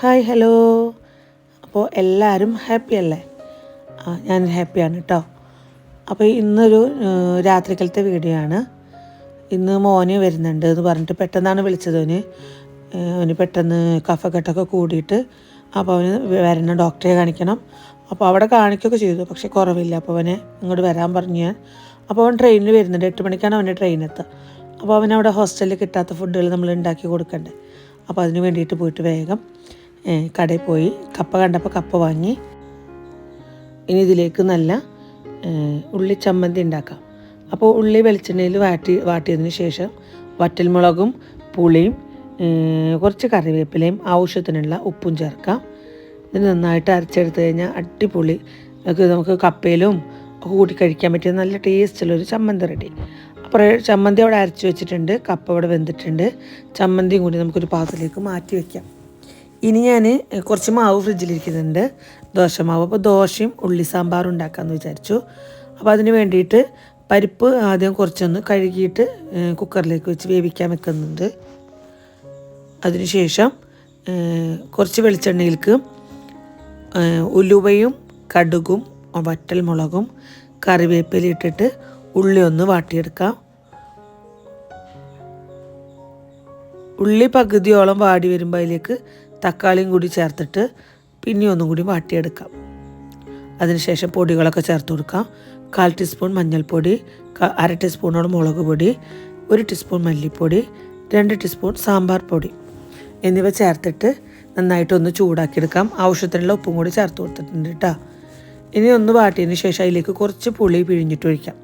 Hi hello. അപ്പോൾ എല്ലാവരും happy അല്ലേ? ഞാൻ ഹാപ്പിയാണ് കേട്ടോ. അപ്പോൾ ഇന്നൊരു രാത്രിക്കാലത്തെ വീഡിയോ ആണ്. ഇന്ന് മോന് വരുന്നുണ്ട് എന്ന് പറഞ്ഞിട്ട് പെട്ടെന്നാണ് വിളിച്ചത്. അവന് പെട്ടെന്ന് കഫക്കെട്ടൊക്കെ കൂടിയിട്ട് അപ്പോൾ അവന് വരണം, ഡോക്ടറെ കാണിക്കണം. അപ്പോൾ അവിടെ കാണിക്കുകയൊക്കെ ചെയ്തു, പക്ഷേ കുറവില്ല. അപ്പോൾ അവനെ ഇങ്ങോട്ട് വരാൻ പറഞ്ഞു ഞാൻ. അപ്പോൾ അവൻ ട്രെയിനിൽ വരുന്നുണ്ട്. 8 മണിക്കാണ് അവൻ്റെ ട്രെയിൻ എത്തുക. അപ്പോൾ അവനവിടെ ഹോസ്റ്റലിൽ കിട്ടാത്ത ഫുഡുകൾ നമ്മൾ ഉണ്ടാക്കി കൊടുക്കണ്ടേ. അപ്പോൾ അതിന് വേണ്ടിയിട്ട് പോയിട്ട് വേഗം കടയിൽ പോയി കപ്പ കണ്ടപ്പോൾ കപ്പ വാങ്ങി. ഇനി ഇതിലേക്ക് നല്ല ഉള്ളി ചമ്മന്തി ഉണ്ടാക്കാം. അപ്പോൾ ഉള്ളി വെളിച്ചെണ്ണയിൽ വാട്ടിയതിന് ശേഷം വറ്റൽമുളകും പുളിയും കുറച്ച് കറിവേപ്പിലയും ആവശ്യത്തിനുള്ള ഉപ്പും ചേർക്കാം. ഇത് നന്നായിട്ട് അരച്ചെടുത്ത് കഴിഞ്ഞാൽ അടിപൊളി നമുക്ക് കപ്പയിലും കൂട്ടി കഴിക്കാൻ പറ്റിയ നല്ല ടേസ്റ്റുള്ളൊരു ചമ്മന്തി റെഡി. അപ്പോൾ ചമ്മന്തി അവിടെ അരച്ച് വെച്ചിട്ടുണ്ട്, കപ്പ അവിടെ വെന്തിട്ടുണ്ട്. ചമ്മന്തിയും കൂടി നമുക്കൊരു പാത്രത്തിലേക്ക് മാറ്റി വയ്ക്കാം. ഇനി ഞാൻ കുറച്ച് മാവ് ഫ്രിഡ്ജിലിരിക്കുന്നുണ്ട്, ദോശമാവ്. അപ്പോൾ ദോശയും ഉള്ളി സാമ്പാറും ഉണ്ടാക്കാമെന്ന് വിചാരിച്ചു. അപ്പോൾ അതിന് വേണ്ടിയിട്ട് പരിപ്പ് ആദ്യം കുറച്ചൊന്ന് കഴുകിയിട്ട് കുക്കറിലേക്ക് വെച്ച് വേവിക്കാൻ വെക്കുന്നുണ്ട്. അതിനുശേഷം കുറച്ച് വെളിച്ചെണ്ണയിലേക്ക് ഉലുവയും കടുകും വറ്റൽമുളകും കറിവേപ്പില ഇട്ടിട്ട് ഉള്ളി ഒന്ന് വാട്ടിയെടുക്കാം. ഉള്ളി പകുതിയോളം വാടി വരുമ്പോൾ അതിലേക്ക് തക്കാളിയും കൂടി ചേർത്തിട്ട് പിന്നെ ഒന്നും കൂടി വാട്ടിയെടുക്കാം. അതിനുശേഷം പൊടികളൊക്കെ ചേർത്ത് കൊടുക്കാം. 1/4 ടീസ്പൂൺ മഞ്ഞൾപ്പൊടി, 1/2 ടീസ്പൂണോളം മുളക് പൊടി, 1 ടീസ്പൂൺ മല്ലിപ്പൊടി, 2 ടീസ്പൂൺ സാമ്പാർ പൊടി എന്നിവ ചേർത്തിട്ട് നന്നായിട്ടൊന്ന് ചൂടാക്കിയെടുക്കാം. ആവശ്യത്തിനുള്ള ഉപ്പും കൂടി ചേർത്ത് കൊടുത്തിട്ടുണ്ട് കേട്ടോ. ഇനി ഒന്ന് വാട്ടിയതിന് ശേഷം അതിലേക്ക് കുറച്ച് പുളി പിഴിഞ്ഞിട്ട് ഒഴിക്കാം.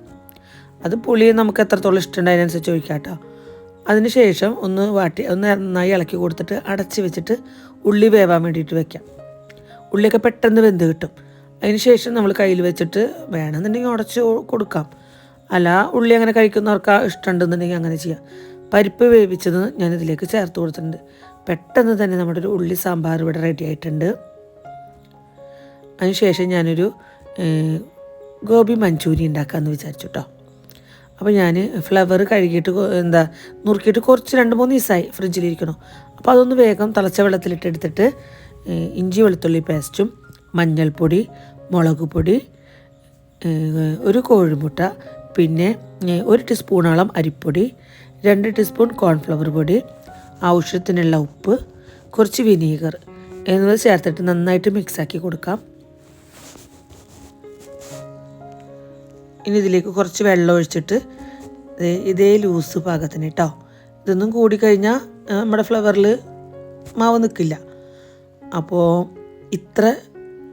അത് പുളി നമുക്ക് എത്രത്തോളം ഇഷ്ടമുണ്ട് അതിനനുസരിച്ച് ഒഴിക്കാം കേട്ടോ. അതിന് ശേഷം ഒന്ന് നന്നായി ഇളക്കി കൊടുത്തിട്ട് അടച്ച് വെച്ചിട്ട് ഉള്ളി വേവാൻ വേണ്ടിയിട്ട് വെക്കാം. ഉള്ളിയൊക്കെ പെട്ടെന്ന് വെന്ത് കിട്ടും. അതിന് ശേഷം നമ്മൾ കയ്യിൽ വെച്ചിട്ട് വേണമെന്നുണ്ടെങ്കിൽ ഉടച്ച് കൊടുക്കാം. അല്ല, ഉള്ളി അങ്ങനെ കഴിക്കുന്നവർക്ക് ഇഷ്ടമുണ്ടെന്നുണ്ടെങ്കിൽ അങ്ങനെ ചെയ്യാം. പരിപ്പ് വേവിച്ചത് ഞാനിതിലേക്ക് ചേർത്ത് കൊടുത്തിട്ടുണ്ട്. പെട്ടെന്ന് തന്നെ നമ്മുടെ ഒരു ഉള്ളി സാമ്പാർ ഇവിടെ റെഡി ആയിട്ടുണ്ട്. അതിനുശേഷം ഞാനൊരു ഗോബി മഞ്ചൂരി ഉണ്ടാക്കാമെന്ന് വിചാരിച്ചു കേട്ടോ. അപ്പോൾ ഞാൻ ഫ്ലവർ കഴുകിയിട്ട് നുറുക്കിയിട്ട് കുറച്ച് 2-3 ദിവസമായി ഫ്രിഡ്ജിലിരിക്കണം. അപ്പോൾ അതൊന്ന് വേഗം തിളച്ച വെള്ളത്തിലിട്ടെടുത്തിട്ട് ഇഞ്ചി വെളുത്തുള്ളി പേസ്റ്റും മഞ്ഞൾപ്പൊടി, മുളക് പൊടി, ഒരു കോഴിമുട്ട, പിന്നെ 1 ടീസ്പൂണോളം അരിപ്പൊടി, 2 ടീസ്പൂൺ കോൺഫ്ലവർ പൊടി, ആവശ്യത്തിനുള്ള ഉപ്പ്, കുറച്ച് വിനീഗർ എന്നിവ ചേർത്തിട്ട് നന്നായിട്ട് മിക്സാക്കി കൊടുക്കാം. ഇനി ഇതിലേക്ക് കുറച്ച് വെള്ളം ഒഴിച്ചിട്ട് ഇതേ ലൂസ് പാകത്തിന് കേട്ടോ. ഇതൊന്നും കൂടിക്കഴിഞ്ഞാൽ നമ്മുടെ ഫ്ലവറിൽ മാവ് നിൽക്കില്ല. അപ്പോൾ ഇത്ര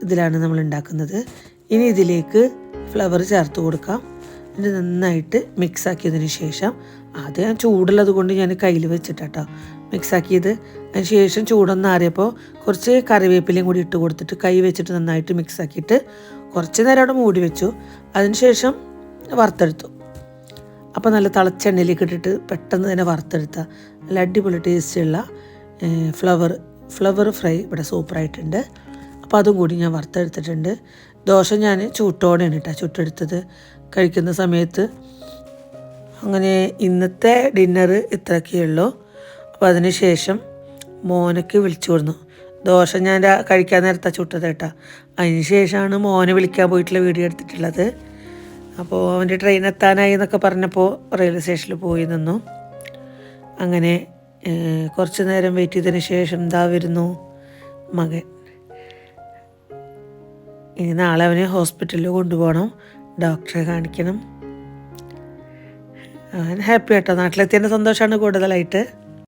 ഇതിലാണ് നമ്മൾ ഉണ്ടാക്കുന്നത്. ഇനി ഇതിലേക്ക് ഫ്ലവർ ചേർത്ത് കൊടുക്കാം. ഇത് നന്നായിട്ട് മിക്സാക്കിയതിന് ശേഷം ആദ്യം ഞാൻ ചൂടുള്ളത് കൊണ്ട് ഞാൻ കയ്യിൽ വെച്ചിട്ടാട്ടോ മിക്സാക്കിയത്. അതിന് ശേഷം ചൂടൊന്ന് ആറിയപ്പോൾ കുറച്ച് കറിവേപ്പിലയും കൂടി ഇട്ട് കൊടുത്തിട്ട് കൈ വെച്ചിട്ട് നന്നായിട്ട് മിക്സാക്കിയിട്ട് കുറച്ച് നേരം അവിടെ മൂടി വെച്ചു. അതിനുശേഷം വറുത്തെടുത്തു. അപ്പോൾ നല്ല തിളച്ചെണ്ണയിലേക്ക് ഇട്ടിട്ട് പെട്ടെന്ന് തന്നെ വറുത്തെടുത്ത നല്ല അടിപൊളി ടേസ്റ്റുള്ള ഫ്ലവർ ഫ്രൈ ഇവിടെ സൂപ്പറായിട്ടുണ്ട്. അപ്പോൾ അതും കൂടി ഞാൻ വറുത്തെടുത്തിട്ടുണ്ട്. ദോശ ഞാൻ ചൂട്ടോടെയാണ് കേട്ടോ ചുട്ടെടുത്തത് കഴിക്കുന്ന സമയത്ത്. അങ്ങനെ ഇന്നത്തെ ഡിന്നർ ഇത്രയൊക്കെയുള്ളൂ. അപ്പോൾ അതിന് ശേഷം മോനക്ക് വിളിച്ചു കൊടുന്നു. ദോശ ഞാൻ കഴിക്കാൻ നേരത്തെ ചുട്ടത് കേട്ടോ. അതിന് ശേഷമാണ് മോനെ വിളിക്കാൻ പോയിട്ടുള്ള വീഡിയോ എടുത്തിട്ടുള്ളത്. അപ്പോൾ അവൻ്റെ ട്രെയിൻ എത്താനായി എന്നൊക്കെ പറഞ്ഞപ്പോൾ റെയിൽവേ സ്റ്റേഷനിൽ പോയി നിന്നു. അങ്ങനെ കുറച്ച് നേരം വെയിറ്റ് ചെയ്തതിന് ശേഷം വരുന്നു മകൻ. ഇനി നാളെ അവനെ ഹോസ്പിറ്റലിൽ കൊണ്ടുപോകണം, ഡോക്ടറെ കാണിക്കണം. അവൻ ഹാപ്പി ആട്ടോ. നാട്ടിലെത്തിയതിൻ്റെ സന്തോഷമാണ് കൂടുതലായിട്ട്.